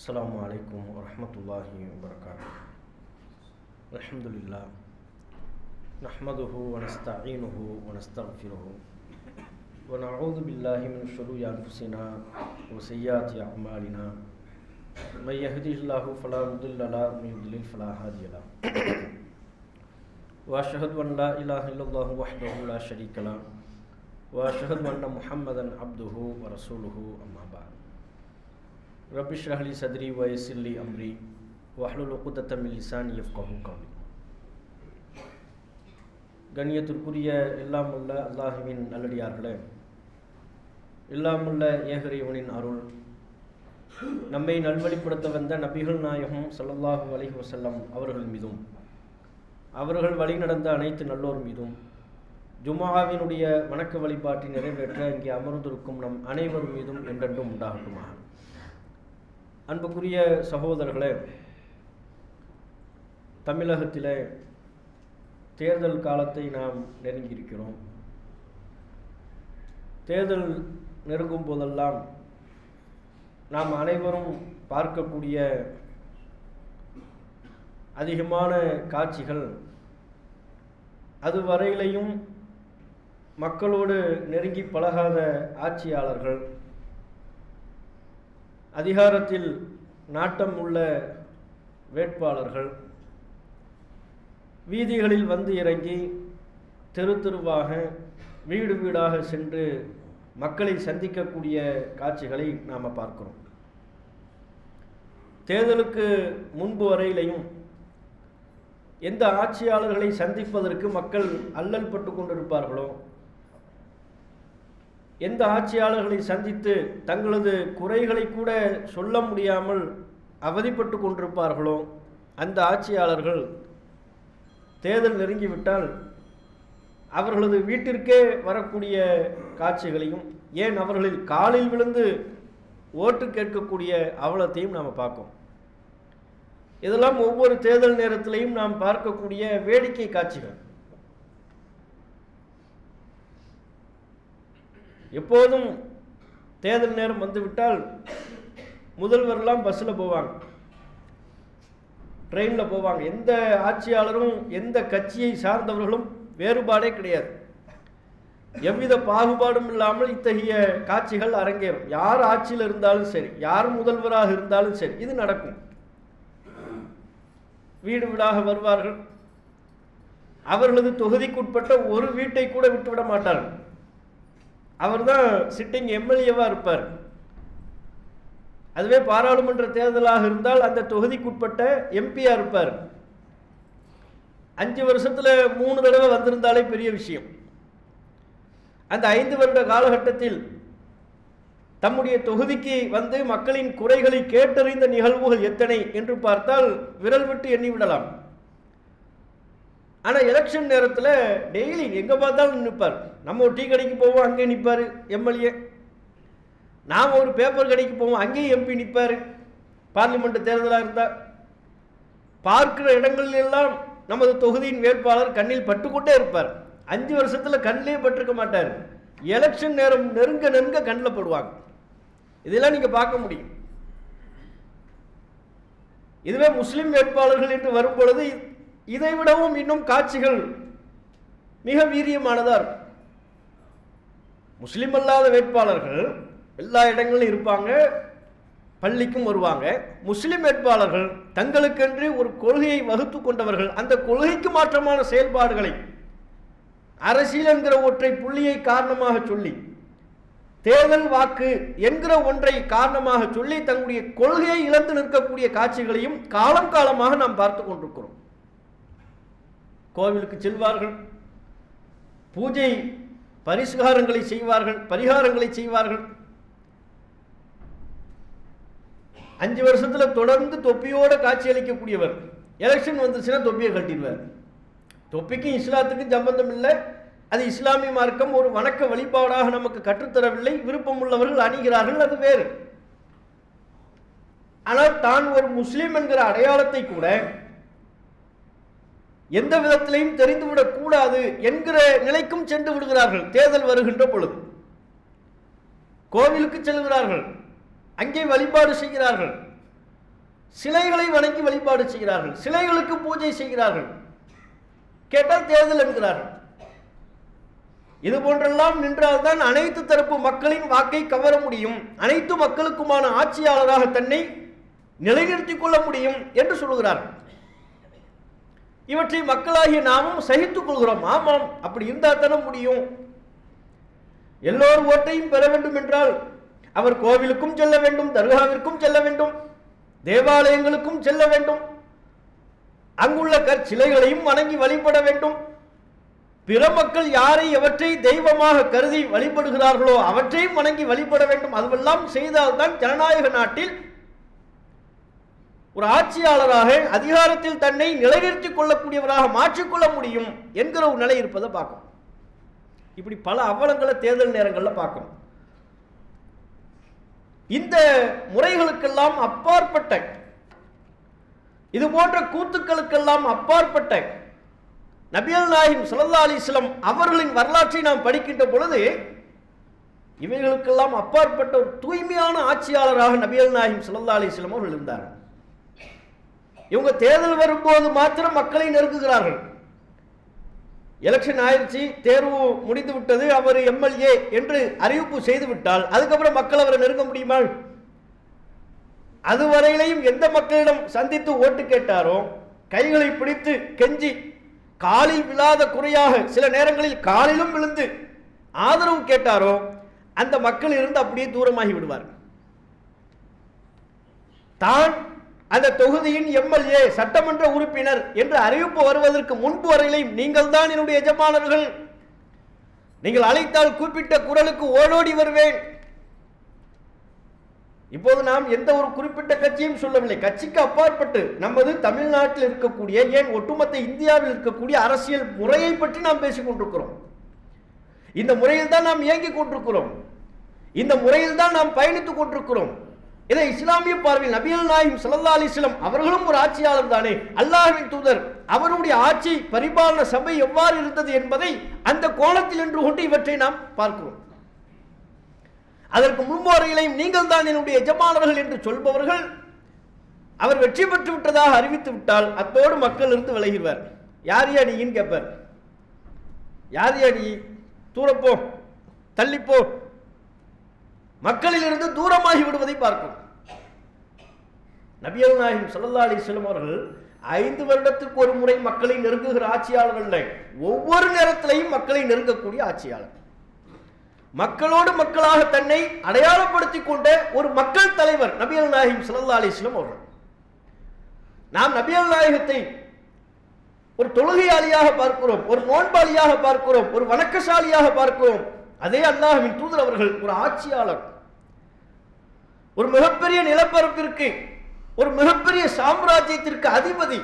அஸ்ஸலாமு அலைக்கும் வரஹ்மத்துல்லாஹி வபரகாத்துஹு. அல்ஹம்துலில்லாஹ் நஹ்மதுஹு வ நஸ்தஈனுஹு வ நஸ்தக்ஃபிருஹு வ நஊது பில்லாஹி மின் ஷுரூரி அன்ஃபுஸினா வ ஸய்யிஆத்தி அஅமாலினா மை யஹ்திஹில்லாஹு ஃபலா முதில்ல லஹு வ யுضلل ஃபலா ஹாதிய லஹு வ அஷ்ஹது அன் லா இலாஹா இல்லல்லாஹு வஹ்தஹு லா ஷரீக லஹு வ அஷ்ஹது அன்ன முஹம்மதன் அப்துஹு வ ரசூலுஹு அம்மா பஅத். ரப்பி ஷ்ரஹ் லி சத்ரி வ யஸ்ஸிர் லி அம்ரி வஹ்லுல் உக்தத்தம் மின் லிசானி யஃப்கஹு கவ்லி. கண்ணியத்திற்குரிய எல்லாமுள்ள அல்லாஹுவின் நல்லடியார்களே, எல்லாமுள்ள ஏகரைவனின் அருள் நம்மை நல்வழிப்படுத்த வந்த நபிகள் நாயகம் ஸல்லல்லாஹு அலைஹி வஸல்லம் அவர்கள் மீதும் அவர்கள் வழி நடந்த அனைத்து நல்லோர் மீதும் ஜும்ஆவினுடைய வணக்க வழிபாட்டை நிறைவேற்ற இங்கே அமர்ந்திருக்கும் நம் அனைவர் மீதும் என்றென்றும் உண்டாகட்டுமாக. அன்புக்குரிய சகோதரர்களே, தமிழகத்திலே தேர்தல் காலத்தை நாம் நெருங்கியிருக்கிறோம். தேர்தல் நெருங்கும் போதெல்லாம் நாம் அனைவரும் பார்க்கக்கூடிய அதிகமான காட்சிகள் அதுவரையிலையும் மக்களோடு நெருங்கி பழகாத ஆட்சியாளர்கள், அதிகாரத்தில் நாட்டம் உள்ள வேட்பாளர்கள் வீதிகளில் வந்து இறங்கி தெரு தெருவாக வீடு வீடாக சென்று மக்களை சந்திக்கக்கூடிய காட்சிகளை நாம் பார்க்கிறோம். தேர்தலுக்கு முன்பு வரையிலையும் எந்த ஆட்சியாளர்களை சந்திப்பதற்கு மக்கள் அல்லல் பட்டு கொண்டிருப்பார்களோ, எந்த ஆட்சியாளர்களை சந்தித்து தங்களது குறைகளை கூட சொல்ல முடியாமல் அவதிப்பட்டு கொண்டிருப்பார்களோ, அந்த ஆட்சியாளர்கள் தேர்தல் நெருங்கிவிட்டால் அவர்களது வீட்டிற்கே வரக்கூடிய காட்சிகளையும், ஏன் அவர்களில் காலில் விழுந்து ஓட்டு கேட்கக்கூடிய அவலத்தையும் நாம் பார்க்கோம். இதெல்லாம் ஒவ்வொரு தேர்தல் நேரத்திலையும் நாம் பார்க்கக்கூடிய வேடிக்கை காட்சிகள். எப்போதும் தேர்தல் நேரம் வந்துவிட்டால் முதல்வரெல்லாம் பஸ்ஸில் போவாங்க, ட்ரெயினில் போவாங்க. எந்த ஆட்சியாளரும் எந்த கட்சியை சார்ந்தவர்களும் வேறுபாடே கிடையாது. எவ்வித பாகுபாடும் இல்லாமல் இத்தகைய காட்சிகள் அரங்கேறும். யார் ஆட்சியில் இருந்தாலும் சரி, யார் முதல்வராக இருந்தாலும் சரி, இது நடக்கும். வீடு வீடாக வருவார்கள். அவர்களது தொகுதிக்குட்பட்ட ஒரு வீட்டை கூட விட்டுவிட மாட்டார்கள். அவர் தான் சிட்டிங் எம்எல்ஏவாக இருப்பார். அதுவே பாராளுமன்ற தேர்தலாக இருந்தால் அந்த தொகுதிக்குட்பட்ட எம்பியாக இருப்பார். 5 வருஷத்தில் 3 தடவை வந்திருந்தாலே பெரிய விஷயம். அந்த 5 வருட காலகட்டத்தில் தம்முடைய தொகுதிக்கு வந்து மக்களின் குறைகளை கேட்டறிந்த நிகழ்வுகள் எத்தனை என்று பார்த்தால் விரல் விட்டு எண்ணிவிடலாம். ஆனால் எலெக்ஷன் நேரத்தில் டெய்லி எங்கே பார்த்தாலும் நிற்பார். நம்ம ஒரு டீ கடைக்கு போவோம், அங்கே நிற்பார் எம்எல்ஏ. நாம் ஒரு பேப்பர் கடைக்கு போவோம், அங்கேயும் எம்பி நிற்பார். பார்லிமெண்ட் தேர்தலாக இருந்தால் பார்க்கிற இடங்களிலெல்லாம் நமது தொகுதியின் வேட்பாளர் கண்ணில் பட்டுக்கொண்டே இருப்பார். 5 வருஷத்தில் கண்ணிலே பட்டிருக்க மாட்டார். எலெக்ஷன் நேரம் நெருங்க நெருங்க கண்ணில் படுவாங்க. இதெல்லாம் நீங்கள் பார்க்க முடியும். இதுவே முஸ்லிம் வேட்பாளர்கள் என்று வரும் பொழுது இதை விடவும் இன்னும் காட்சிகள் மிக வீரியமானதாக இருக்கும். முஸ்லிம் அல்லாத வேட்பாளர்கள் எல்லா இடங்களிலும் இருப்பாங்க, பள்ளிக்கும் வருவாங்க. முஸ்லிம் வேட்பாளர்கள் தங்களுக்கென்று ஒரு கொள்கையை வகுத்து கொண்டவர்கள். அந்த கொள்கைக்கு மாற்றமான செயல்பாடுகளை, அரசியல் என்கிற ஒற்றை புள்ளியை காரணமாக சொல்லி, தேர்தல் வாக்கு என்கிற ஒன்றை காரணமாக சொல்லி தங்களுடைய கொள்கையை இழந்து நிற்கக்கூடிய காட்சிகளையும் காலம் காலமாக நாம் பார்த்து கொண்டிருக்கிறோம். கோவிலுக்கு செல்வார்கள், பூஜை பரிகாரங்களை செய்வார்கள். 5 வருஷத்தில் தொடர்ந்து தொப்பியோட காட்சி அளிக்கக்கூடியவர். எலெக்ஷன் வந்துச்சுன்னா தொப்பியை கட்டிடுவார். தொப்பிக்கும் இஸ்லாத்துக்கும் சம்பந்தம் இல்லை. அது இஸ்லாமிய மார்க்கம் ஒரு வணக்க வழிபாடாக நமக்கு கற்றுத்தரவில்லை. விருப்பம் உள்ளவர்கள் அணிகிறார்கள், அது வேறு. ஆனால் தான் ஒரு முஸ்லீம் என்கிற அடையாளத்தை கூட எந்த விதத்திலையும் தெரிந்துவிடக் கூடாது என்கிற நிலைக்கும் சென்று விடுகிறார்கள். தேர்தல் வருகின்ற பொழுது கோவிலுக்கு செல்கிறார்கள், அங்கே வழிபாடு செய்கிறார்கள். சிலைகளை வணங்கி வழிபாடு செய்கிறார்கள், சிலைகளுக்கு பூஜை செய்கிறார்கள். கேட்டால் தேர்தல் என்கிறார்கள். இது போன்றெல்லாம் நின்றால்தான் அனைத்து தரப்பு மக்களின் வாக்கை கவர முடியும், அனைத்து மக்களுக்குமான ஆட்சியாளராக தன்னை நிலைநிறுத்திக் கொள்ள முடியும் என்று சொல்கிறார்கள். இவற்றை மக்களாகிய நாமும் சகித்துக் கொள்கிறோம். ஆமாம், அப்படி இருந்தால் தானே முடியும். எல்லோரும் ஓட்டையும் பெற வேண்டும் என்றால் அவர் கோவிலுக்கும் செல்ல வேண்டும், தர்காவிற்கும் செல்ல வேண்டும், தேவாலயங்களுக்கும் செல்ல வேண்டும், அங்குள்ள கற்சிலைகளையும் வணங்கி வழிபட வேண்டும். பிற மக்கள் யாரை எவற்றை தெய்வமாக கருதி வழிபடுகிறார்களோ அவற்றையும் வணங்கி வழிபட வேண்டும். அதுவெல்லாம் செய்தால்தான் ஜனநாயக நாட்டில் ஒரு ஆட்சியாளராக அதிகாரத்தில் தன்னை நிலைநிறுத்திக் கொள்ளக்கூடியவராக மாற்றிக்கொள்ள முடியும் என்கிற ஒரு நிலை இருப்பதை பார்க்கும். இப்படி பல அவலங்களை தேர்தல் நேரங்களில் பார்க்கும். இந்த முறைகளுக்கெல்லாம் அப்பாற்பட்ட, இது போன்ற கூத்துக்களுக்கெல்லாம் அப்பாற்பட்ட நபிகள் நாயகம் ஸல்லல்லாஹு அலைஹி வஸல்லம் அவர்களின் வரலாற்றை நாம் படிக்கின்ற பொழுது இவைகளுக்கெல்லாம் அப்பாற்பட்ட ஒரு தூய்மையான ஆட்சியாளராக நபிகள் நாயகம் ஸல்லல்லாஹு அலைஹி வஸல்லம் அவர்கள் இருந்தார்கள். இவங்க தேர்தல் வரும்போது மாத்திரம் மக்களை நெருங்குகிறார்கள். எலெக்ஷன் ஆயிடுச்சு, தேர்வு முடிந்து விட்டது, அவர் எம்எல்ஏ என்று அறிவிப்பு செய்து விட்டால் அதுக்கப்புறம் மக்கள் அவரை நெருங்க முடியுமா? அதுவரையிலையும் எந்த மக்களிடம் சந்தித்து ஓட்டு கேட்டாரோ, கைகளை பிடித்து கெஞ்சி காலில் விழாத குறையாக சில நேரங்களில் காலிலும் விழுந்து ஆதரவு கேட்டாரோ அந்த மக்கள் இருந்து அப்படியே தூரமாகி விடுவார். தான் அந்த தொகுதியின் எம்எல்ஏ, சட்டமன்ற உறுப்பினர் என்று அறிவிப்பு வருவதற்கு முன்பு வரையிலையும் நீங்கள் தான் என்னுடைய எஜமானர்கள், நீங்கள் அழைத்தால் கூப்பிட்ட குரலுக்கு ஓடோடி வருவேன். இப்போது நாம் எந்த ஒரு குறிப்பிட்ட கட்சியும் சொல்லவில்லை, கட்சிக்கு அப்பாற்பட்டு நமது தமிழ்நாட்டில் இருக்கக்கூடிய, ஏன் ஒட்டுமொத்த இந்தியாவில் இருக்கக்கூடிய அரசியல் முறையை பற்றி நாம் பேசிக் கொண்டிருக்கிறோம். இந்த முறையில் தான் நாம் இயங்கிக் கொண்டிருக்கிறோம், இந்த முறையில் தான் நாம் பயணித்துக் கொண்டிருக்கிறோம். இதை இஸ்லாமிய பார்வையில் நபிகள் நாயகம் ஸல்லல்லாஹு அலைஹி வஸல்லம் அவர்களும் ஒரு ஆட்சியாளர் தானே, அல்லாஹ்வின் தூதர், அவருடைய ஆட்சி பரிபாலன சபை எவ்வாறு இருந்தது என்பதை அந்த கோணத்தில் நின்று கொண்டு இவற்றை நாம் பார்க்கிறோம். அதற்கு முன்பு வரையிலையும் நீங்கள் தான் என்னுடைய எஜமானர்கள் என்று சொல்பவர்கள் அவர் வெற்றி பெற்று விட்டதாக அறிவித்து விட்டால் அத்தோடு மக்கள் இருந்து விலகிடுவார். யார் யா நீன்னு கேட்பார். யார் யா நீ, தூரப்போ, தள்ளிப்போ, மக்களில் இருந்து தூரமாகி விடுவதை பார்க்கும். நபிகள் நாயகம் ஸல்லல்லாஹு அலைஹி வஸல்லம் அவர்கள் 5 வருடத்திற்கு ஒரு முறை மக்களை நெருங்குகிற ஆட்சியாளர்கள், ஒவ்வொரு நேரத்திலையும் மக்களை நெருங்கக்கூடிய ஆட்சியாளர், மக்களோடு மக்களாக தன்னை அடையாளப்படுத்திக் கொண்ட ஒரு மக்கள் தலைவர் நபிகள் நாயகம் ஸல்லல்லாஹு அலைஹி வஸல்லம் அவர்கள். நாம் நபிகள் நாயகத்தை ஒரு தொழுகையாளியாக பார்க்கிறோம், ஒரு நோன்பாளியாக பார்க்கிறோம், ஒரு வணக்கசாலியாக பார்க்கிறோம். அதே அல்லாஹ்வின் தூதர் அவர்கள் ஒரு ஆட்சியாளர், ஒரு மிகப்பெரிய நிலப்பரப்பிற்கு, ஒரு மிகப்பெரிய சாம்ராஜ்யத்திற்கு அதிபதி.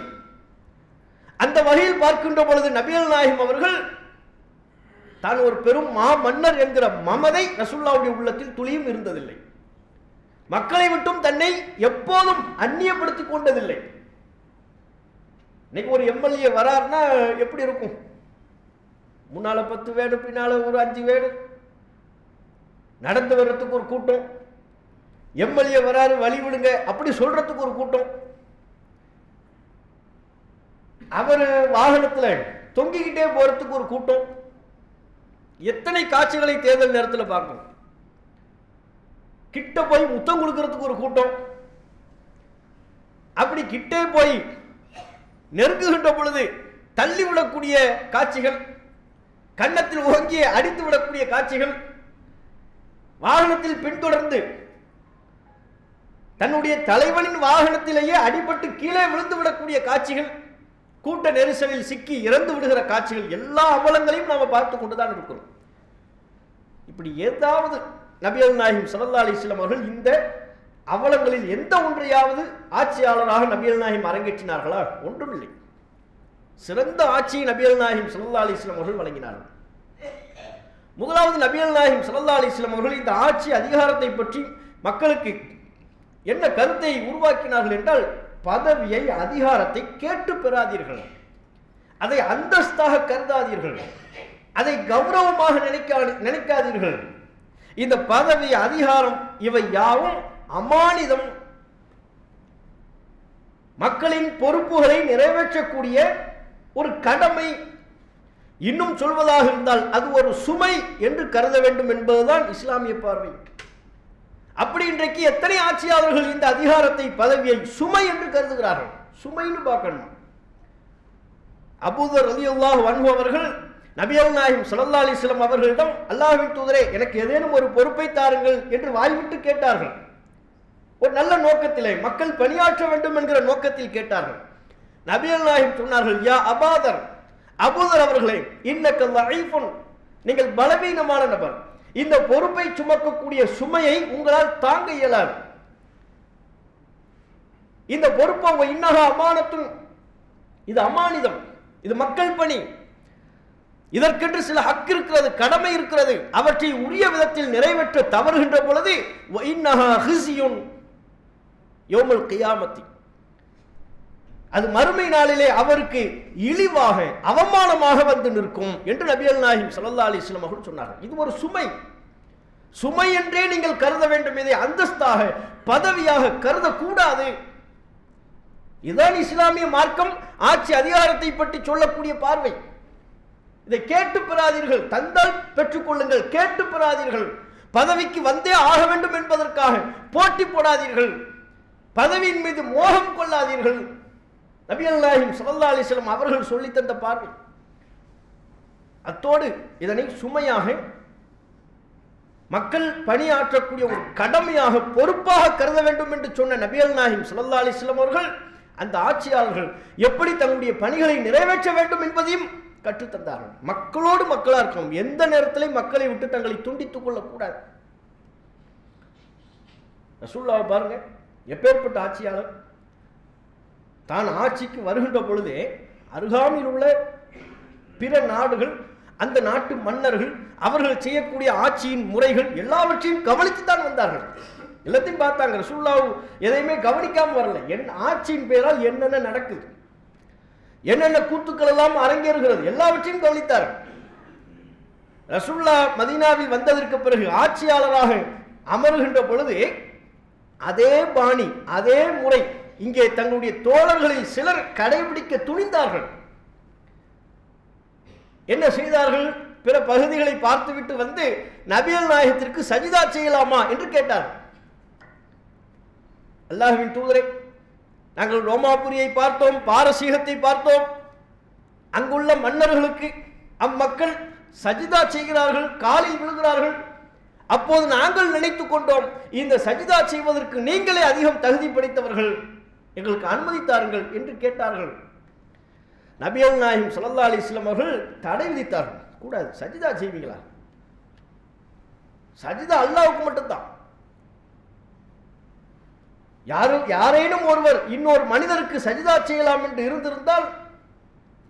அந்த வகையில் பார்க்கின்ற பொழுது நபிகள் நாயகம் அவர்கள் தான் ஒரு பெரும் மா மன்னர் என்கிற மமதை ரசூலுல்லாஹ்வுடைய உள்ளத்தில் துளியும் இருந்ததில்லை. மக்களை விட்டும் தன்னை எப்போதும் அந்நியப்படுத்திக் கொண்டதில்லை. இன்னைக்கு ஒரு எம்எல்ஏ வராருன்னா எப்படி இருக்கும்? முன்னால 10 வேடு, பின்னால ஒரு 5 வேடு, நடந்து வர்றதுக்கு ஒரு கூட்டம், எம்எல்ஏ வராரு வழி விடுங்க அப்படி சொல்றதுக்கு ஒரு கூட்டம், அவர் வாகனத்தில் தொங்கிக்கிட்டே போறதுக்கு ஒரு கூட்டம். எத்தனை காட்சிகளை தேர்தல் நேரத்தில் பார்க்கணும். கிட்ட போய் முத்தம் கொடுக்கறதுக்கு ஒரு கூட்டம், அப்படி கிட்டே போய் நெருங்குகின்ற பொழுது தள்ளி விடக்கூடிய காட்சிகள், கன்னத்தில் ஓங்கி அடித்து விடக்கூடிய காட்சிகள், வாகனத்தில் பின்தொடர்ந்து தன்னுடைய தலைவனின் வாகனத்திலேயே அடிபட்டு கீழே விழுந்து விடக்கூடிய காட்சிகள், கூட்ட நெரிசலில் சிக்கி இறந்து விடுகிற காட்சிகள், எல்லா அவலங்களையும் நாம் பார்த்து கொண்டுதான் இருக்கிறோம். இப்படி ஏதாவது நபிகள் நாயகம் ஸல்லல்லாஹு அலைஹி வஸல்லம் அவர்கள் இந்த அவலங்களில் எந்த ஒன்றையாவது ஆட்சியாளராக நபிகள் நாயகம் அரங்கேற்றினார்களா? ஒன்றுமில்லை. சிறந்த ஆட்சியை நபிகள் நாயகம் ஸல்லல்லாஹு அலைஹி வஸல்லம் அவர்கள் வழங்கினார்கள். முதலாவது நபிகள் நாயகம் ஸல்லல்லாஹு அலைஹி வஸல்லம் அவர்கள் இந்த ஆட்சி அதிகாரத்தை பற்றி மக்களுக்கு என்ன கருத்தை உருவாக்கினார்கள் என்றால், பதவியை, அதிகாரத்தை கேட்டு பெறாதீர்கள், அதை அந்தஸ்தாக கருதாதீர்கள், அதை கௌரவமாக நினைக்காதீர்கள். இந்த பதவி, அதிகாரம் இவை யாவும் அமானிதம், மக்களின் பொறுப்புகளை நிறைவேற்றக்கூடிய ஒரு கடமை. இன்னும் சொல்வதாக இருந்தால் அது ஒரு சுமை என்று கருத வேண்டும் என்பதுதான் இஸ்லாமிய பார்வை. அப்படி இன்றைக்கு எத்தனை ஆட்சியாளர்கள் இந்த அதிகாரத்தை, பதவியை சுமை என்று கருதுகிறார்கள். சுமைன்னு பார்க்கணும். அபூதர் ரலியல்லாஹு அன்ஹு அவர்கள் நபிகள் நாயகம் ஸல்லல்லாஹு அலைஹி வஸல்லம் அவர்களிடம், அல்லாஹ்வின் தூதரே, எனக்கு ஏதேனும் ஒரு பொறுப்பை தாருங்கள் என்று வாய்விட்டு கேட்டார்கள். ஒரு நல்ல நோக்கத்திலே, மக்கள் பணியாற்ற வேண்டும் என்கிற நோக்கத்தில் கேட்டார்கள். நபிகள் நாயகம் சொன்னார்கள், யா அபாதர், அபூதர் அவர்களே, இன்னக லைஃபுன், நீங்கள் பலவீனமான நபர், இந்த பொறுப்பை சுமக்கக்கூடிய சுமையை உங்களால் தாங்க இயலாது. இந்த பொறுப்பை இன்னஹா அமானத்துன், இது அமானிதம், இது மக்கள் பணி, இதற்கென்று சில ஹக் இருக்கிறது, கடமை இருக்கிறது. அவற்றை உரிய விதத்தில் நிறைவேற்ற தவறுகின்ற பொழுது இன்னஹா ஹிஸ்யுன் யௌமுல் கியாமத்தி, அது மறுமை நாளிலே அவருக்கு இழிவாக, அவமானமாக வந்து நிற்கும் என்று நபிகள் நாயகம் ஸல்லல்லாஹு அலைஹி வஸல்லம் அவர்கள் சொன்னார்கள். இது ஒரு சுமை. சுமை என்றே நீங்கள் கருத வேண்டும். இதை அந்தஸ்தாக, பதவியாக கருதக்கூடாது. இதுதான் இஸ்லாமிய மார்க்கம் ஆட்சி அதிகாரத்தை பற்றி சொல்லக்கூடிய பார்வை. இதை கேட்டு பெறாதீர்கள், தந்தால் பெற்றுக்கொள்ளுங்கள், கேட்டு பெறாதீர்கள். பதவிக்கு வந்தே ஆக வேண்டும் என்பதற்காக போட்டி போடாதீர்கள், பதவியின் மீது மோகம் கொள்ளாதீர்கள். நபிகள் நாயகம் ஸல்லல்லாஹு அலைஹி வஸல்லம் அவர்கள் சொல்லி தந்த பார்வை. அத்தோடு இதனை சுமையாக, மக்கள் பணியாற்றக்கூடிய ஒரு கடமையாக, பொறுப்பாக கருத வேண்டும் என்று சொன்ன நபிகள் நாயகம் ஸல்லல்லாஹு அலைஹி வஸல்லம் அவர்கள் அந்த ஆட்சியாளர்கள் எப்படி தங்களுடைய பணிகளை நிறைவேற்ற வேண்டும் என்பதையும் கற்றுத்தந்தார்கள். மக்களோடு மக்களா இருக்கணும். எந்த நேரத்திலையும் மக்களை விட்டு தங்களை துண்டித்துக் கொள்ளக்கூடாது. ரசூலுல்லாஹ் பாருங்க, எப்பேற்பட்ட ஆட்சியாளர். தான் ஆட்சிக்கு வருகின்ற பொழுதே அருகாமையில் உள்ள பிற நாடுகள், அந்த நாட்டு மன்னர்கள், அவர்கள் செய்யக்கூடிய ஆட்சியின் முறைகள் எல்லாவற்றையும் கவனித்துத்தான் வந்தார்கள். எல்லாத்தையும் பார்த்தாங்க. ரசூலுல்லாஹ் எதையுமே கவனிக்காம வரல. என் ஆட்சியின் பெயரால் என்னென்ன நடக்குது, என்னென்ன கூத்துக்கள் எல்லாம் அரங்கேறுகிறது, எல்லாவற்றையும் கவனித்தார்கள். ரசூலுல்லாஹ் மதீனாவில் வந்ததற்கு பிறகு ஆட்சியாளராக அமருகின்ற பொழுது அதே பாணி, அதே முறை இங்கே தங்களுடைய தோழர்களில் சிலர் கடைபிடிக்க துணிந்தார்கள். என்ன செய்தார்கள்? பிற பகுதிகளை பார்த்துவிட்டு வந்து நபிகள் நாயகத்திற்கு சஜிதா செய்யலாமா என்று கேட்டார்கள். அல்லாஹ்வின் தூதரே, நாங்கள் ரோமாபுரியை பார்த்தோம், பாரசீகத்தை பார்த்தோம். அங்குள்ள மன்னர்களுக்கு அம்மக்கள் சஜிதா செய்கிறார்கள், காலில் விழுகிறார்கள். அப்போது நாங்கள் நினைத்துக் கொண்டோம், இந்த சஜிதா செய்வதற்கு நீங்களே அதிகம் தகுதி படைத்தவர்கள், எங்களுக்கு அனுமதித்தார்கள் என்று கேட்டார்கள். நபிகள் நாயகம் ஸல்லல்லாஹு அலைஹி வஸல்லம் அவர்கள் தடை விதித்தார்கள். கூடாது, சஜிதா செய்வீங்களா? சஜிதா அல்லாஹ்வுக்கு மட்டும்தான். யாரேனும் ஒருவர் இன்னொரு மனிதருக்கு சஜிதா செய்யலாம் என்று இருந்திருந்தால்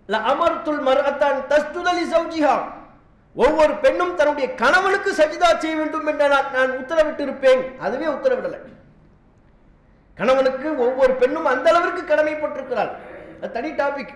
லஅமர்துல் மர்அத்தன் தஸ்ஜுத லிஸௌஜிஹா, ஒவ்வொரு பெண்ணும் தன்னுடைய கணவனுக்கு சஜிதா செய்ய வேண்டும் என்று நான் உத்தரவிட்டு இருப்பேன். அதுவே உத்தரவிடலை. கணவனுக்கு ஒவ்வொரு பெண்ணும் அந்த அளவிற்கு கடமைப்பட்டிருக்கிறாள். அது தனி டாபிக்.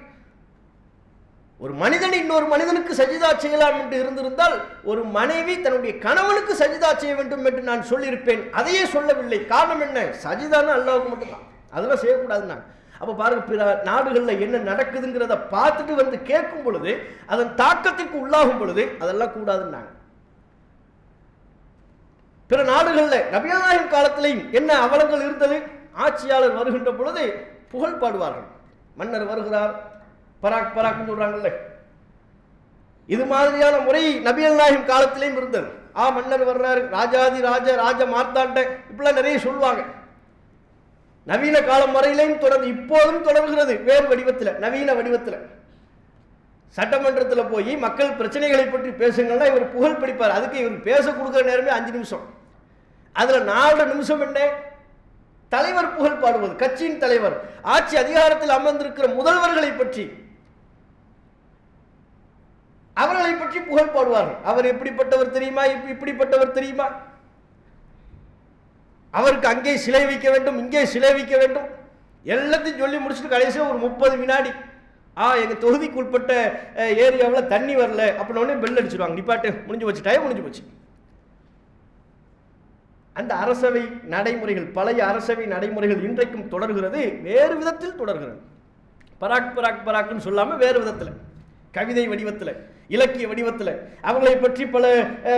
ஒரு மனிதன் இன்னொரு மனிதனுக்கு சஜிதா செய்யலாம் என்று இருந்திருந்தால் ஒரு மனைவி தன்னுடைய கணவனுக்கு சஜிதா செய்ய வேண்டும் என்று நான் சொல்லியிருப்பேன். அதையே சொல்லவில்லை. காரணம் என்ன? சஜிதான்னு அல்லாஹ்வுக்கு மட்டும்தான், அதெல்லாம் செய்யக்கூடாது. நான் அப்போ பாருங்க, பிற நாடுகளில் என்ன நடக்குதுங்கிறத பார்த்துட்டு வந்து கேட்கும் பொழுது, அதன் தாக்கத்திற்கு உள்ளாகும் பொழுது அதெல்லாம் கூடாதுன்னாங்க. பிற நாடுகளில் நபிகள் நாயகம் காலத்திலையும் என்ன அவலங்கள் இருந்தது? ஆட்சியாளர் வருகின்ற பொழுது புகழ் பாடுவார்கள். மன்னர் வருகிறார், பராக் பராக்னு சொல்றாங்கல்ல, இது மாதிரியான முறை நபிகள் நாயகம் காலத்திலையும் இருந்தது. மன்னர் வர்றாரு, ராஜாதி ராஜ ராஜ மார்த்தாண்ட, இப்படிலாம் நிறைய சொல்லுவாங்க. நவீன காலம் வரையிலையும் தொடர்ந்து, இப்போதும் தொடர்கிறது, வேறு வடிவத்தில், நவீன வடிவத்தில். சட்டமன்றத்தில் போய் மக்கள் பிரச்சனைகளை பற்றி பேசுங்கன்னா இவர் புகழ் பிடிப்பார். அதுக்கு இவர் பேச கொடுக்குற நேரமே 5 நிமிஷம். அதில் 4 நிமிஷம் என்ன? தலைவர் புகழ் பாடுவது, கட்சியின் தலைவர், ஆட்சி அதிகாரத்தில் அமர்ந்திருக்கிற முதல்வர்களை பற்றி, அவர்களை பற்றி புகழ் பாடுவார்கள். அவர் எப்படிப்பட்டவர் தெரியுமா, இப்படிப்பட்டவர் தெரியுமா, அவருக்கு அங்கே சிலை வைக்க வேண்டும், இங்கே சிலை வைக்க வேண்டும், எல்லாத்தையும் சொல்லி முடிச்சுட்டு கடைசியாக ஒரு 30 வினாடி, எங்கள் தொகுதிக்கு உட்பட்ட ஏரியாவில் தண்ணி வரல அப்படின்னே பெல் அடிச்சிருவாங்க, நிப்பாட்டு, முடிஞ்சு போச்சு, டைம் முடிஞ்சு போச்சு. அந்த அரசவை நடைமுறைகள், பழைய அரசவை நடைமுறைகள் இன்றைக்கும் தொடர்கிறது, வேறு விதத்தில் தொடர்கிறது. பராக் பராக் பராக்னு சொல்லாமல் வேறு விதத்தில், கவிதை வடிவத்தில், இலக்கிய வடிவத்தில் அவர்களை பற்றி பல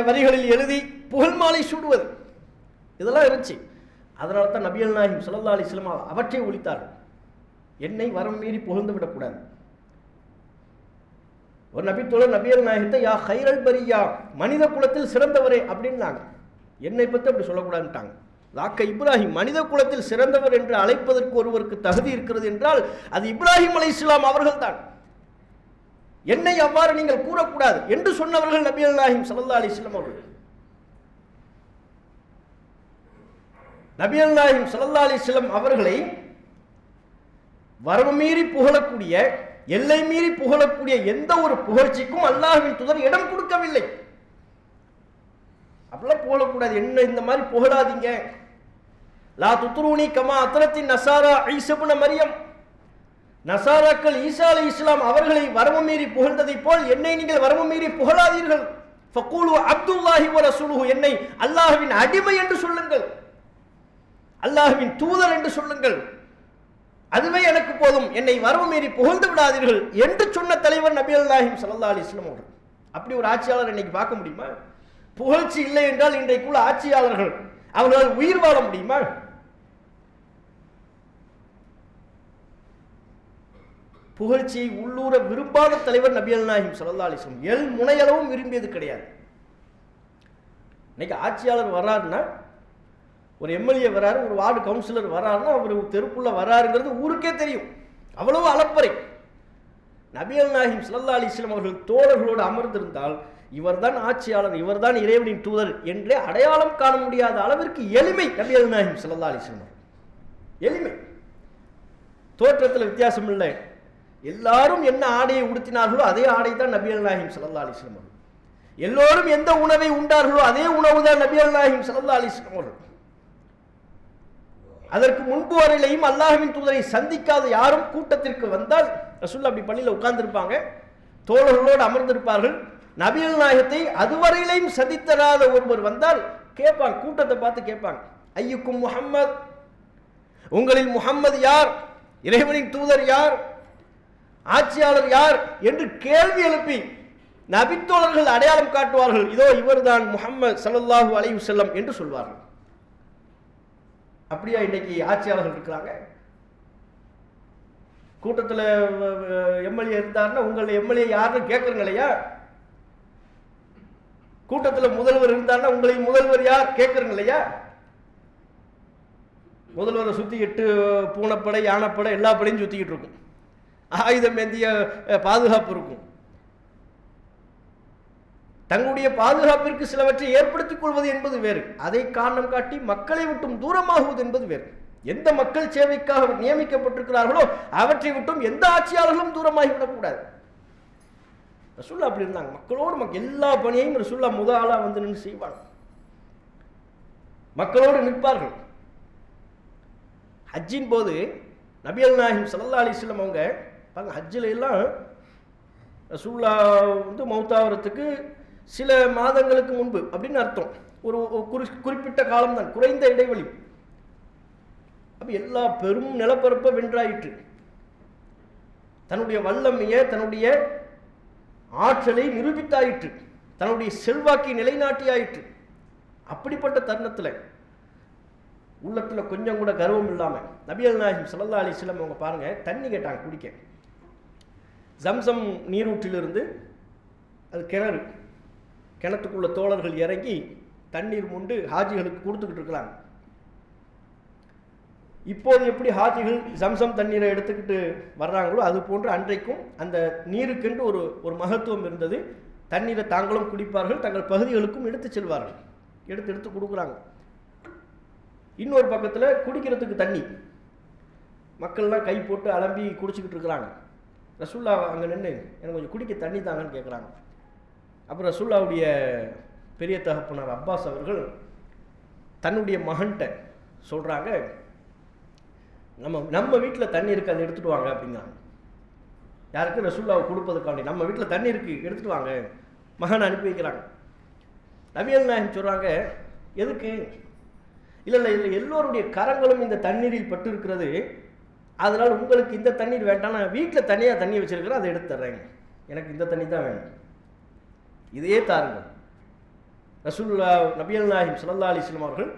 வரிகளில் எழுதி புகழ் மாலை சூடுவது, இதெல்லாம் இருந்துச்சு. அதனால தான் நபிகள் நாயகம் ஸல்லல்லாஹு அலைஹி வஸல்லம் அவற்றை ஒழித்தார்கள். என்னை வரம் மீறி புகழ்ந்து விடக்கூடாது. ஒரு நபித்தோழர் நபிகள் நாயகத்தை யா ஹைரல் பரியா, மனித குலத்தில் சிறந்தவரே அப்படின்னாங்க. என்னை பற்றி அப்படி சொல்லக்கூடாதுட்டாங்க. லாக்க இப்ராஹிம், மனித குலத்தில் சிறந்தவர் என்று அழைப்பதற்கு ஒருவருக்கு தகுதி இருக்கிறது என்றால் அது இப்ராஹிம் அலைஹிஸ்ஸலாம் அவர்கள் தான். என்னை அவ்வாறு நீங்கள் கூறக்கூடாது என்று சொன்னவர்கள் நபிகள் நாயகம் ஸல்லல்லாஹு அலைஹி வஸல்லம் அவர்கள். நபிகள் நாயகம் ஸல்லல்லாஹு அலைஹி வஸல்லம் அவர்களை வரம்பு மீறி புகழக்கூடிய, எல்லை மீறி புகழக்கூடிய எந்த ஒரு புகழ்ச்சிக்கும் அல்லாஹ்வின் தூதர் இடம் கொடுக்கவில்லை. அப்படிலாம் புகழக்கூடாது, என்ன இந்த மாதிரி புகழாதீங்க. லா துத்ரூனி கமா அத்ரத்தின் நசாரா ஈஸா இப்னு மரியம், நசாராக்கள் ஈசா அலைஹிஸ்ஸலாம் அவர்களை வரம்பு மீறி புகழ்ந்ததை போல் என்னை நீங்கள் வரம்பு மீறி புகழாதீர்கள். ஃபகூலு அப்துல்லாஹி வ ரசூலுஹு, என்னை அல்லாஹ்வின் அடிமை என்று சொல்லுங்கள், அல்லாஹ்வின் தூதர் என்று சொல்லுங்கள், அதுவே எனக்கு போதும், என்னை வரம்பு மீறி புகழ்ந்து விடாதீர்கள் என்று சொன்ன தலைவர் நபிகள் நாயகம் ஸல்லல்லாஹு அலைஹி வஸல்லம் அவர்கள். அப்படி ஒரு ஆட்சியாளர் இன்னைக்கு பார்க்க முடியுமா? புகழ்ச்சி இல்லை என்றால் இன்றைக்குள்ள ஆட்சியாளர்கள் அவர்களால் உயிர் வாழ முடியுமா? புகழ்ச்சியை உள்ளூர விரும்பாத தலைவர் நபிகள் நாயகம் ஸல்லல்லாஹு அலைஹி வஸல்லம். எல் முனையளவும் விரும்பியது கிடையாது. இன்னைக்கு ஆட்சியாளர் வர்றாருன்னா, ஒரு எம்எல்ஏ வராரு, ஒரு வார்டு கவுன்சிலர் வராருன்னா அவர் தெருக்குள்ள வராருங்கிறது ஊருக்கே தெரியும். அவ்வளவு அலப்பறை. நபிகள் நாயகம் ஸல்லல்லாஹு அலைஹி வஸல்லம் அவர்கள் தோழர்களோடு அமர்ந்திருந்தால் இவர்தான் ஆட்சியாளர், இவர்தான் இறைவனின் தூதர் என்றே அடையாளம் காண முடியாத அளவிற்கு எளிமை நபிகள் நாயகம் ஸல்லல்லாஹு அலைஹி வஸல்லம். எளிமை, தோற்றத்தில் வித்தியாசம் இல்லை. எல்லாரும் என்ன ஆடையை உடுத்தினார்களோ அதே ஆடை தான் நபிகள் நாயகம் ஸல்லல்லாஹு அலைஹி வஸல்லம். எல்லோரும் எந்த உணவை உண்டார்களோ அதே உணவு தான் நபிகள் நாயகம் ஸல்லல்லாஹு அலைஹி வஸல்லம். அதற்கு முன்பு வரையிலையும் அல்லாஹ்வின் தூதரை சந்திக்காத யாரும் கூட்டத்திற்கு வந்தால், ரசூலுல்லாஹ் அப்படி பள்ளியில் உட்கார்ந்திருப்பாங்க, தோழர்களோடு அமர்ந்திருப்பார்கள், நபிகள் நாயகத்தை அதுவரையிலையும் சந்தித்தராத ஒருவர் வந்தால் கேட்பாங்க, கூட்டத்தை பார்த்து கேட்பாங்க, ஐயுக்கும் முஹம்மத், உங்களில் முஹம்மது யார், இறைவனின் தூதர் யார், ஆட்சியாளர் யார் என்று கேள்வி எழுப்பி நபித்தோழர்கள் அடையாளம் காட்டுவார்கள். இதோ இவர்தான் முஹம்மது ஸல்லல்லாஹு அலைஹி வஸல்லம் என்று சொல்வார்கள். அப்படியா இன்னைக்கு ஆட்சியாளர்கள் இருக்கிறாங்க? கூட்டத்தில் எம்எல்ஏ இருந்தாருன்னா உங்கள் எம்எல்ஏ யாருன்னு கேட்குறங்க இல்லையா? கூட்டத்தில் முதல்வர் இருந்தாருன்னா உங்களின் முதல்வர் யார் கேட்குறங்க இல்லையா? முதல்வரை சுற்றி 8 பூனைப்படை, யானைப்படை, எல்லா படையும் சுற்றிக்கிட்டு இருக்கும், ஆயுதம் ஏந்திய பாதுகாப்பு இருக்கும். தங்களுடைய பாதுகாப்பிற்கு சிலவற்றை ஏற்படுத்திக் கொள்வது என்பது வேறு, அதை காரணம் காட்டி மக்களை விட்டும் தூரமாகுவது என்பது வேறு. எந்த மக்கள் சேவைக்காக நியமிக்கப்பட்டிருக்கிறார்களோ அவற்றை விட்டும் எந்த ஆட்சியாளர்களும் தூரமாகிவிடக்கூடாது. ரசூலுல்லாஹ் அப்படி இருந்தாங்க. மக்களோடு எல்லா பணியையும் ரசூலுல்லாஹ் முதல் ஆளா வந்து நின்று செய்வாங்க, மக்களோடு நிற்பார்கள். ஹஜ்ஜின் போது நபிகள் நாயகம் ஸல்லல்லாஹு அலைஹி வஸல்லம் அவங்க பாருங்க, ஹஜ்ஜில் எல்லாம் ரசூலுல்லாஹ் வந்து மௌத்தாவரத்துக்கு சில மாதங்களுக்கு முன்பு அப்படின்னு அர்த்தம், ஒரு குறிப்பிட்ட காலம்தான், குறைந்த இடைவெளி. அப்போ எல்லா பெரும் நிலப்பரப்பை வென்றாயிற்று, தன்னுடைய வல்லமையை, தன்னுடைய ஆற்றலை நிரூபித்தாயிற்று, தன்னுடைய செல்வாக்கை நிலைநாட்டியாயிற்று. அப்படிப்பட்ட தருணத்தில் உள்ளத்தில் கொஞ்சம் கூட கர்வம் இல்லாமல் நபிகள் நாயகம் ஸல்லல்லாஹு அலைஹி வஸல்லம் அவங்க பாருங்க, தண்ணி கேட்டாங்க குடிக்க. ஜம்சம் நீரூற்றிலிருந்து, அது கிணறு, கிணத்துக்குள்ள தோழர்கள் இறங்கி தண்ணீர் முண்டு ஹாஜிகளுக்கு கொடுத்துக்கிட்டு இருக்கிறாங்க. இப்போது எப்படி ஹாஜிகள் ஜம்சம் தண்ணீரை எடுத்துக்கிட்டு வர்றாங்களோ அது போன்று அன்றைக்கும் அந்த நீருக்கென்று ஒரு மகத்துவம் இருந்தது. தண்ணீரை தாங்களும் குடிப்பார்கள், தங்கள் பகுதிகளுக்கும் எடுத்து செல்வார்கள், எடுத்து கொடுக்குறாங்க. இன்னொரு பக்கத்தில் குடிக்கிறதுக்கு தண்ணி, மக்கள்லாம் கை போட்டு அலம்பி குடிச்சிக்கிட்டு இருக்கிறாங்க. ரசூலுல்லாஹ் அங்கே நின்று எனக்கு கொஞ்சம் குடிக்க தண்ணி தாங்கன்னு கேட்குறாங்க. அப்புறம் ரசூலுல்லாஹ்வுடைய பெரிய தகப்பனார் அப்பாஸ் அவர்கள் தன்னுடைய மகன்கிட்ட சொல்கிறாங்க, நம்ம வீட்டில் தண்ணி இருக்குது, அதை எடுத்துகிட்டு வாங்க அப்படிங்கிறாங்க. யாருக்கு? ரசூலுல்லாஹ் கொடுப்பதுக்காண்டி, நம்ம வீட்டில் தண்ணி இருக்குது எடுத்துகிட்டு வாங்க, மகனை அனுப்பி வைக்கிறாங்க. நபிகள் நாயகம் சொல்கிறாங்க, எதுக்கு? இல்லை இல்லை இல்லை, எல்லோருடைய கரங்களும் இந்த தண்ணீரில் பட்டு இருக்கிறது, அதனால் உங்களுக்கு இந்த தண்ணீர் வேண்டாம், நான் வீட்டில் தனியாக தண்ணி வச்சிருக்கிறேன், அதை எடுத்து தர்றேங்க, எனக்கு இந்த தண்ணி தான் வேணும், இதையே தாருங்கள். ரசூலுல்லா நபிகள் நாயகம் ஸல்லல்லாஹு அலைஹி வஸல்லம் அவர்கள்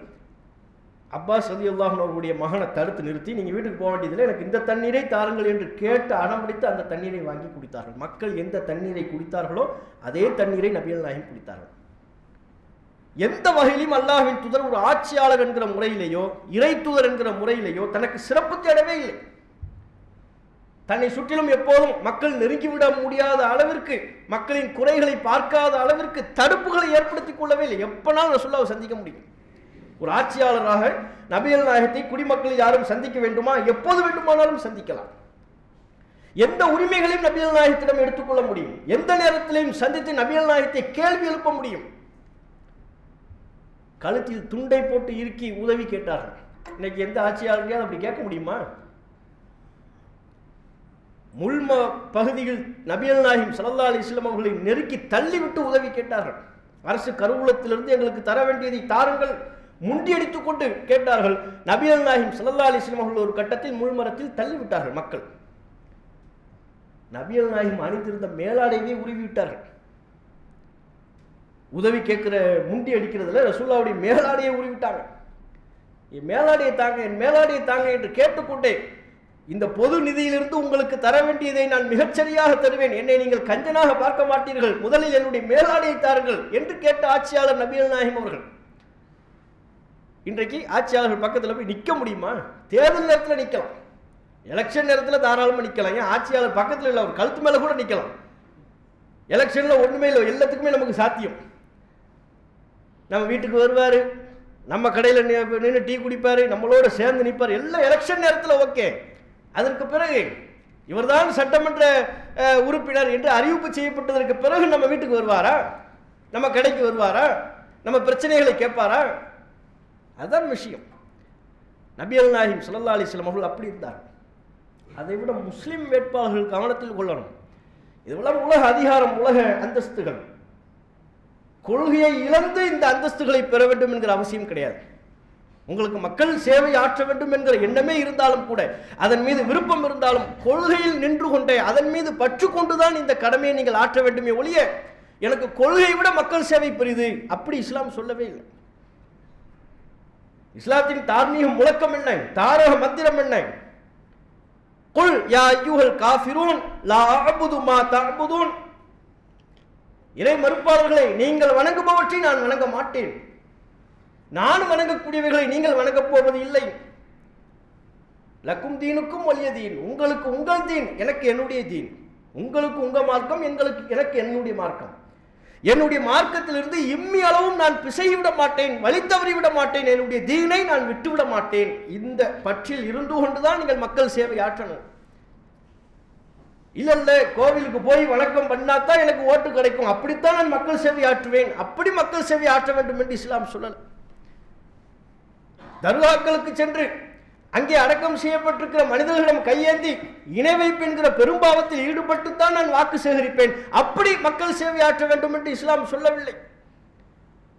அப்பாஸ் ரலியல்லாஹு அன்ஹு அவர்களுடைய மகனை தடுத்து நிறுத்தி, நீங்கள் வீட்டுக்கு போக வேண்டியதில்லை, எனக்கு இந்த தண்ணீரை தாருங்கள் என்று கேட்டு அடம்பிடித்து அந்த தண்ணீரை வாங்கி குடித்தார்கள். மக்கள் எந்த தண்ணீரை குடித்தார்களோ அதே தண்ணீரை நபிகள் நாயகம் குடித்தார்கள். எந்த வகையிலும் அல்லாஹ்வின் தூதர் ஒரு ஆட்சியாளர் என்கிற முறையிலேயோ இறை தூதர் என்கிற முறையிலேயோ தனக்கு சிறப்பு தேடவே இல்லை. தன்னை சுற்றிலும் எப்போதும் மக்கள் நெருங்கிவிட முடியாத அளவிற்கு, மக்களின் குறைகளை பார்க்காத அளவிற்கு தடுப்புகளை ஏற்படுத்திக் கொள்ளவே இல்லை. எப்பனாலும் ரசூலுல்லாஹ்வை சந்திக்க முடியும். ஒரு ஆட்சியாளராக நபிகள் நாயகத்தை குடிமக்களில் யாரும் சந்திக்க வேண்டுமா, எப்போது வேண்டுமானாலும் சந்திக்கலாம். எந்த உரிமைகளையும் நபிகள் நாயகத்திடம் எடுத்துக்கொள்ள முடியும். எந்த நேரத்திலையும் சந்தித்து நபிகள் நாயகத்தை கேள்வி எழுப்ப முடியும். கழுத்தில் துண்டை போட்டு இறுக்கி உதவி கேட்டார்கள். இன்னைக்கு எந்த ஆட்சியாளர்களையும் அப்படி கேட்க முடியுமா? முல்ம பகுதியில் நபிகள் நாயகம் ஸல்லல்லாஹு அலைஹி வஸல்லம் அவர்களை நெருக்கி தள்ளிவிட்டு உதவி கேட்டார்கள். அரசு கருவூலத்திலிருந்து எங்களுக்கு தர வேண்டியதை தாருங்கள், முண்டியடித்துக் கொண்டு கேட்டார்கள். நபிகள் நாயகம் ஸல்லல்லாஹு அலைஹி வஸல்லம் அவர்கள் ஒரு கட்டத்தில் முள்மரத்தில் தள்ளிவிட்டார்கள். மக்கள் நபிகள் நாயகம் அணிந்திருந்த மேலாடையை உருவிவிட்டார்கள். உதவி கேட்கிற முண்டி அடிக்கிறதுல ரசூலுல்லாஹ்வுடைய மேலாடையை உருவிட்டாங்க. என் மேலாடையை தாங்க, என் மேலாடையை தாங்க என்று கேட்டுக்கொண்டே, இந்த பொது நிதியிலிருந்து உங்களுக்கு தர வேண்டியதை நான் மிகச்சரியாக தருவேன், என்னை நீங்கள் கஞ்சனாக பார்க்க மாட்டீர்கள், முதலில் என்னுடைய மேலாடையை தாருங்கள் என்று கேட்ட ஆட்சியாளர் நபிகள் நாயகம் அவர்கள். இன்றைக்கு ஆட்சியாளர்கள் பக்கத்தில் போய் நிற்க முடியுமா? தேர்தல் நேரத்தில் நிற்கலாம், எலெக்ஷன் நேரத்தில் தாராளமாக நிற்கலாம். ஏன் ஆட்சியாளர் பக்கத்தில் இல்லை, அவர் கழுத்து மேலே கூட நிற்கலாம். எலெக்ஷனில் ஒன்றுமே இல்லை, எல்லாத்துக்குமே நமக்கு சாத்தியம். நம்ம வீட்டுக்கு வருவார், நம்ம கடையில் நின்று டீ குடிப்பார், நம்மளோட சேர்ந்து நிற்பார், எல்லாம் எலெக்ஷன் நேரத்தில் ஓகே. அதற்கு பிறகு இவர்தான் சட்டமன்ற உறுப்பினர் என்று அறிவிப்பு செய்யப்பட்டதற்கு பிறகு நம்ம வீட்டுக்கு வருவாரா, நம்ம கடைக்கு வருவாரா, நம்ம பிரச்சனைகளை கேட்பாரா? அதுதான் விஷயம். நபிகள் நாயகம் ஸல்லல்லாஹு அலைஹி வஸல்லம் அவர்கள் அப்படி இருந்தார். அதை விட முஸ்லிம் வேட்பாளர்கள் கவனத்தில் கொள்ளணும். இதுவெல்லாம் உலக அதிகாரம், உலக அந்தஸ்துகள். கொள்கையை இழந்து இந்த அந்தஸ்துகளை பெற வேண்டும் என்கிற அவசியம் கிடையாது. உங்களுக்கு மக்கள் சேவை ஆற்ற வேண்டும் என்கிற எண்ணமே இருந்தாலும் கூட, அதன் மீது விருப்பம் இருந்தாலும், கொள்கையில் நின்று கொண்டே அதன் மீது பற்று கொண்டுதான் இந்த கடமையை நீங்கள் ஆற்ற வேண்டுமே ஒழிய, எனக்கு கொள்கையை விட மக்கள் சேவை பெரிது அப்படி இஸ்லாம் சொல்லவே இல்லை. இஸ்லாத்தின் தார்மீக முழக்கம் என்ன, தாரக மந்திரம் என்ன? குல் யா அய்யுஹல் காஃபிரூன் லா அஅபுது மா தஅபுதூன். இறை மறுப்பாளர்களே, நீங்கள் வணங்குபவற்றை நான் வணங்க மாட்டேன், நான் வணங்கக்கூடியவைகளை நீங்கள் வணங்கப் போவது இல்லை. லக்கும் தீனுக்கும் வலிய தீன், உங்களுக்கு உங்கள் தீன், எனக்கு என்னுடைய தீன். உங்களுக்கு உங்க மார்க்கம், எனக்கு என்னுடைய மார்க்கம். என்னுடைய மார்க்கத்திலிருந்து இம்மி அளவும் நான் பிசைவிட மாட்டேன், வழி தவறிவிட மாட்டேன், என்னுடைய தீனை நான் விட்டுவிட மாட்டேன். இந்த பற்றில் இருந்து கொண்டுதான் நீங்கள் மக்கள் சேவை ஆற்றணும். இல்ல இல்ல, கோவிலுக்கு போய் வணக்கம் பண்ணாதான் எனக்கு ஓட்டு கிடைக்கும், அப்படித்தான் நான் மக்கள் சேவை ஆற்றுவேன், அப்படி மக்கள் சேவை ஆற்ற வேண்டும் என்று இஸ்லாம் சொல்லல. தர்காக்களுக்கு சென்று அங்கே அடக்கம் செய்யப்பட்டிருக்கிற மனிதர்களிடம் கையேந்தி இணை வைப்பு என்கிற பெரும்பாவத்தில் ஈடுபட்டுத்தான் நான் வாக்கு சேகரிப்பேன், அப்படி மக்கள் சேவை ஆற்ற வேண்டும் என்று இஸ்லாம் சொல்லவில்லை.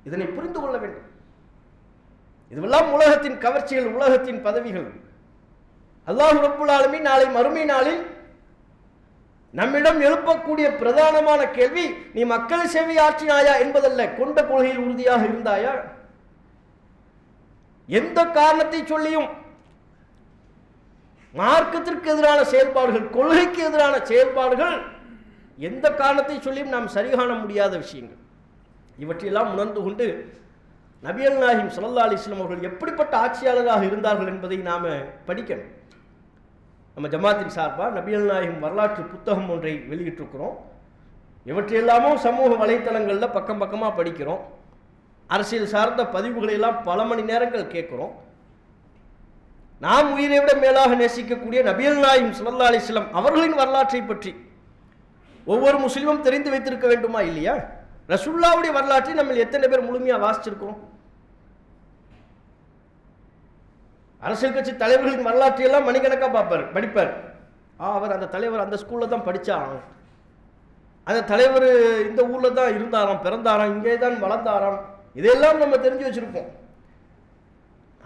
இதனை புரிந்து கொள்ள வேண்டும். இதுவெல்லாம் உலகத்தின் கவர்ச்சிகள், உலகத்தின் பதவிகள். அல்லாஹ் ரப்புல் ஆலமீன் நாளை மறுமை நாளில் நம்மிடம் எழுப்பக்கூடிய பிரதானமான கேள்வி, நீ மக்கள் சேவை ஆற்றினாயா என்பதல்ல, கொண்ட கொள்கையில் உறுதியாக இருந்தாயா? எந்த காரணத்தை சொல்லியும் மார்க்கத்திற்கு எதிரான செயல்பாடுகள், கொள்கைக்கு எதிரான செயல்பாடுகள், எந்த காரணத்தை சொல்லியும் நாம் சரிகாண முடியாத விஷயங்கள். இவற்றையெல்லாம் உணர்ந்து கொண்டு நபிகள் நாயகம் ஸல்லல்லாஹு அலைஹி வஸல்லம் அவர்கள் எப்படிப்பட்ட ஆட்சியாளராக இருந்தார்கள் என்பதை நாம் படிக்கணும். நம்ம ஜமாத்தின் சார்பாக நபிகள் நாயகம் வரலாற்று புத்தகம் ஒன்றை வெளியிட்டிருக்கிறோம். இவற்றையெல்லாமும் சமூக வலைத்தளங்களில் பக்கம் பக்கமாக படிக்கிறோம். அரசியல் சார்ந்த பதிவுகளை எல்லாம் பல மணி நேரங்கள் கேட்குறோம். நாம் உயிரை விட மேலாக நேசிக்கக்கூடிய நபிகள் நாயகம் ஸல்லல்லாஹு அலைஹி வஸல்லம் அவர்களின் வரலாற்றை பற்றி ஒவ்வொரு முஸ்லீமும் தெரிந்து வைத்திருக்க வேண்டுமா இல்லையா? ரசூலுல்லாஹ்வுடைய வரலாற்றை நம்ம எத்தனை பேர் முழுமையாக வாசிச்சிருக்கோம்? அரசியல் கட்சி தலைவர்களின் வரலாற்றை எல்லாம் மணிக்கணக்காக படிப்பார். அவர் அந்த தலைவர் அந்த ஸ்கூலில் தான் படித்தாராம், அந்த தலைவர் இந்த ஊரில் தான் இருந்தாராம், பிறந்தாராம், இங்கே தான் வளர்ந்தாராம், இதெல்லாம் நம்ம தெரிஞ்சு வச்சுருப்போம்.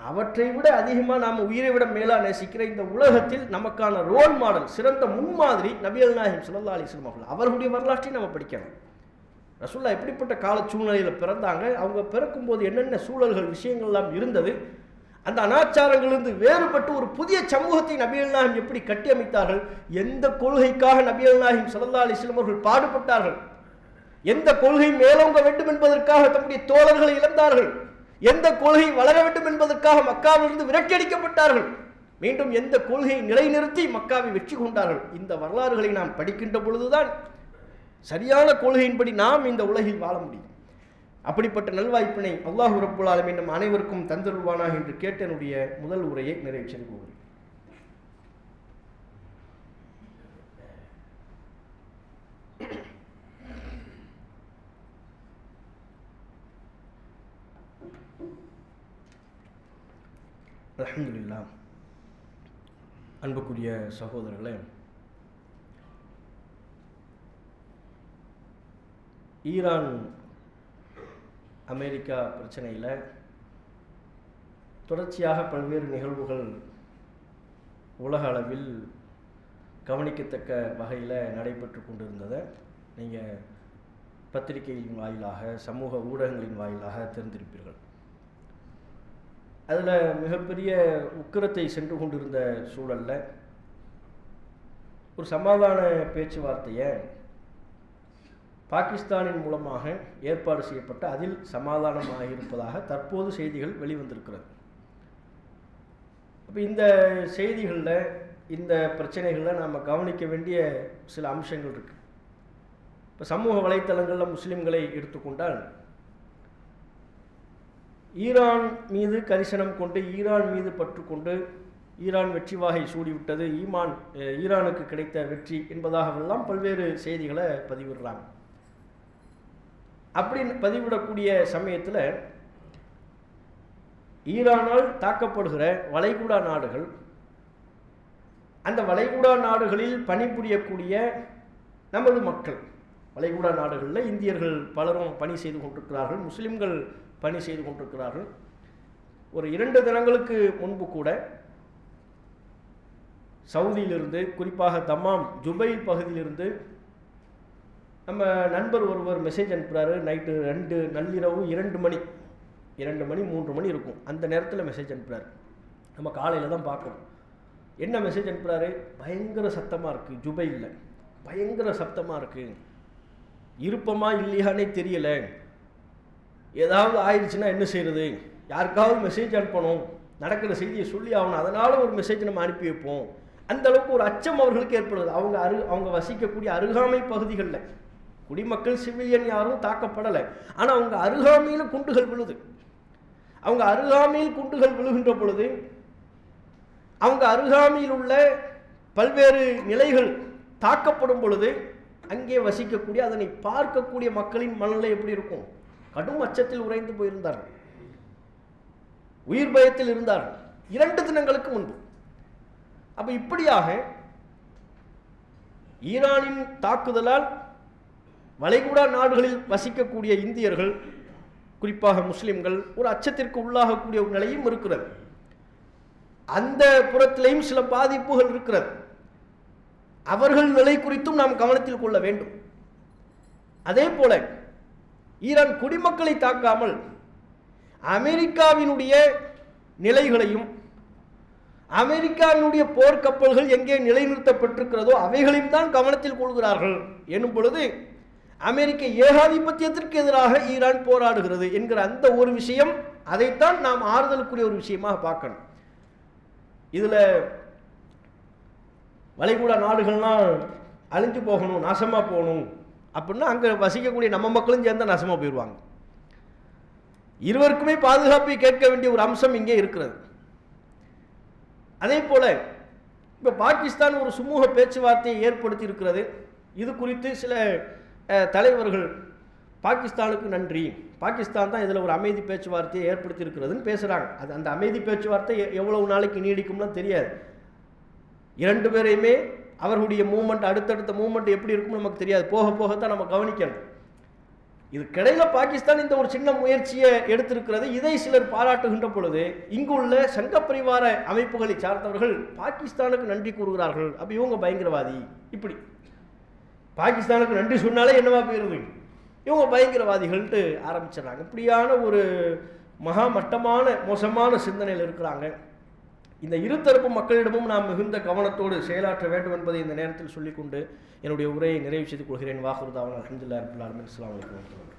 அவற்றை விட அதிகமாக நாம் உயிரை விட மேலாக நேசிக்கிற இந்த உலகத்தில் நமக்கான ரோல் மாடல், சிறந்த முன்மாதிரி நபிகள் நாயகம் ஸல்லல்லாஹு அலைஹி வஸல்லம் அவர்கள். அவர்களுடைய வரலாற்றையும் நம்ம படிக்கணும். ரசூலுல்லாஹ் எப்படிப்பட்ட கால சூழ்நிலையில் பிறந்தாங்க, அவங்க பிறக்கும்போது என்னென்ன சூழல்கள் விஷயங்கள்லாம் இருந்தது, அந்த அனாச்சாரங்களிலிருந்து வேறுபட்டு ஒரு புதிய சமூகத்தை நபிகள் நாயகம் எப்படி கட்டியமைத்தார்கள், எந்த கொள்கைக்காக நபிகள் நாயகம் ஸல்லல்லாஹு அலைஹி வஸல்லம் அவர்கள் பாடுபட்டார்கள், எந்த கொள்கை மேலோங்க வேண்டும் என்பதற்காக தம்முடைய தோழர்களை இழந்தார்கள், எந்த கொள்கை வளர வேண்டும் என்பதற்காக மக்காவிலிருந்து விரட்டி அடிக்கப்பட்டார்கள், மீண்டும் எந்த கொள்கையை நிலைநிறுத்தி மக்காவை வெற்றி கொண்டார்கள். இந்த வரலாறுகளை நாம் படிக்கின்ற பொழுதுதான் சரியான கொள்கையின்படி நாம் இந்த உலகில் வாழ முடியும். அப்படிப்பட்ட நல்வாய்ப்பினை அல்லாஹ் ரப்புல் ஆலமீன் நம் அனைவருக்கும் தந்தருள்வானாக என்று கேட்ட என்னுடைய முதல் உரையை நிறைவு செய்து கொள்கிறேன். அல்ஹம்துலில்லாஹ். அன்புக்குரிய சகோதரர்களே, ஈரான் அமெரிக்கா பிரச்சனையில் தொடர்ச்சியாக பல்வேறு நிகழ்வுகள் உலக அளவில் கவனிக்கத்தக்க வகையில் நடைபெற்று கொண்டிருந்ததை நீங்கள் பத்திரிகையின் வாயிலாக, சமூக ஊடகங்களின் வாயிலாக தெரிந்திருப்பீர்கள். அதில் மிகப்பெரிய உக்கிரத்தை சென்று கொண்டிருந்த சூழலில் ஒரு சமாதான பேச்சுவார்த்தையை பாகிஸ்தானின் மூலமாக ஏற்பாடு செய்யப்பட்ட, அதில் சமாதானமாக இருப்பதாக தற்போது செய்திகள் வெளிவந்திருக்கிறது. அப்போ இந்த செய்திகளில், இந்த பிரச்சனைகளில் நாம் கவனிக்க வேண்டிய சில அம்சங்கள் இருக்குது. இப்போ சமூக வலைத்தளங்களில் முஸ்லீம்களை எடுத்துக்கொண்டால், ஈரான் மீது கரிசனம் கொண்டு, ஈரான் மீது பற்றுக்கொண்டு, ஈரான் வெற்றி வாகை சூடிவிட்டது, ஈரானுக்கு கிடைத்த வெற்றி என்பதாகவெல்லாம் பல்வேறு செய்திகளை பதிவிடுறாங்க. அப்படி பதிவிடக்கூடிய சமயத்தில் ஈரானால் தாக்கப்படுகிற வளைகுடா நாடுகள், அந்த வளைகுடா நாடுகளில் பணிபுரியக்கூடிய நமது மக்கள், வளைகுடா நாடுகளில் இந்தியர்கள் பலரும் பணி செய்து கொண்டிருக்கிறார்கள், முஸ்லிம்கள் பணி செய்து கொண்டிருக்கிறார்கள். ஒரு 2 தினங்களுக்கு முன்பு கூட சவுதியிலிருந்து, குறிப்பாக தம்மாம் ஜுபைல் பகுதியிலிருந்து நம்ம நண்பர் ஒருவர் மெசேஜ் அனுப்புகிறாரு. நைட்டு நள்ளிரவு 2 மணி 3 மணி இருக்கும், அந்த நேரத்தில் மெசேஜ் அனுப்புகிறார். நம்ம காலையில் தான் பார்க்கணும். என்ன மெசேஜ் அனுப்புகிறாரு? பயங்கர சத்தமாக இருக்குது, ஜுபைலில் பயங்கர சத்தமாக இருக்குது, இருப்பமா இல்லையானே தெரியலை, ஏதாவது ஆயிடுச்சுன்னா என்ன செய்கிறது, யாருக்காவது மெசேஜ் அனுப்பணும், நடக்கிற செய்தியை சொல்லி ஆகணும், அதனால் ஒரு மெசேஜ் நம்ம அனுப்பி வைப்போம். அந்த அளவுக்கு ஒரு அச்சம் அவர்களுக்கு ஏற்படுது. அவங்க வசிக்கக்கூடிய அருகாமை பகுதிகளில் குடிமக்கள், சிவிலியன் யாரும் தாக்கப்படலை, ஆனால் அவங்க அருகாமையில் குண்டுகள் விழுது. அவங்க அருகாமையில் குண்டுகள் விழுகின்ற பொழுது, அவங்க அருகாமையில் உள்ள பல்வேறு நிலைகள் தாக்கப்படும் பொழுது, அங்கே வசிக்கக்கூடிய, அதனை பார்க்கக்கூடிய மக்களின் மனநிலை எப்படி இருக்கும்? கடும் அச்சத்தில் உறைந்து போயிருந்தார்கள், உயிர் பயத்தில் இருந்தார்கள் 2 தினங்களுக்கு முன்பு. அப்ப இப்படியாக ஈரானின் தாக்குதலால் வளைகுடா நாடுகளில் வசிக்கக்கூடிய இந்தியர்கள், குறிப்பாக முஸ்லிம்கள், ஒரு அச்சத்திற்கு உள்ளாகக்கூடிய ஒரு நிலையும் இருக்கிறது. அந்த புறத்திலேயும் சில பாதிப்புகள் இருக்கிறது. அவர்கள் நிலை குறித்தும் நாம் கவனத்தில் கொள்ள வேண்டும். அதே போல ஈரான் குடிமக்களை தாக்காமல் அமெரிக்காவினுடைய நிலைகளையும், அமெரிக்காவினுடைய போர்க்கப்பல்கள் எங்கே நிலைநிறுத்தப்பட்டிருக்கிறதோ அவைகளையும் தான் கவனத்தில் கொள்கிறார்கள் எனும் பொழுது, அமெரிக்க ஏகாதிபத்தியத்திற்கு எதிராக ஈரான் போராடுகிறது என்கிற அந்த ஒரு விஷயம், அதைத்தான் நாம் ஆறுதலுக்குரிய ஒரு விஷயமாக பார்க்கணும். இதில் வளைகுடா நாடுகள்லாம் அழிஞ்சு போகணும், நாசமாக போகணும் அப்படின்னா அங்கே வசிக்கக்கூடிய நம்ம மக்களும் சேர்ந்தால் நாசமாக போயிடுவாங்க. இருவருக்குமே பாதுகாப்பை கேட்க வேண்டிய ஒரு அம்சம் இங்கே இருக்கிறது. அதே போல இப்போ பாகிஸ்தான் ஒரு சுமூக பேச்சுவார்த்தையை ஏற்படுத்தி இருக்கிறது. இது குறித்து சில தலைவர்கள் பாகிஸ்தானுக்கு நன்றி, பாகிஸ்தான் தான் இதில் ஒரு அமைதி பேச்சுவார்த்தையை ஏற்படுத்தி இருக்கிறதுன்னு பேசுகிறாங்க. அந்த அமைதி பேச்சுவார்த்தை எவ்வளவு நாளைக்கு நீடிக்கும்லாம் தெரியாது. 2 பேரையுமே அவர்களுடைய மூமெண்ட், அடுத்தடுத்த மூமெண்ட் எப்படி இருக்கும்னு நமக்கு தெரியாது, போக போகத்தான் நம்ம கவனிக்கணும். இதுக்கிடையில பாகிஸ்தான் இந்த ஒரு சின்ன முயற்சியை எடுத்திருக்கிறது. இதை சிலர் பாராட்டுகின்ற பொழுது இங்குள்ள சங்க பரிவார அமைப்புகளை சார்ந்தவர்கள் பாகிஸ்தானுக்கு நன்றி கூறுகிறார்கள். அப்ப இவங்க பயங்கரவாதி. இப்படி பாகிஸ்தானுக்கு நன்றி சொன்னாலே என்னவா போயிருது, இவங்க பயங்கரவாதிகள்ட்டு ஆரம்பிச்சிடறாங்க. இப்படியான ஒரு மகா மட்டமான மோசமான சிந்தனையில் இருக்கிறாங்க. இந்த இருதரப்பு மக்களிடமும் நாம் மிகுந்த கவனத்தோடு செயலாற்ற வேண்டும் என்பதை இந்த நேரத்தில் சொல்லிக்கொண்டு என்னுடைய உரையை நிறைவு செய்து கொள்கிறேன். வாஹிர் தாவன் அல்ஹம்துலில்லாஹி ரப்பில் ஆலமீன். அஸ்ஸலாமு அலைக்கும்.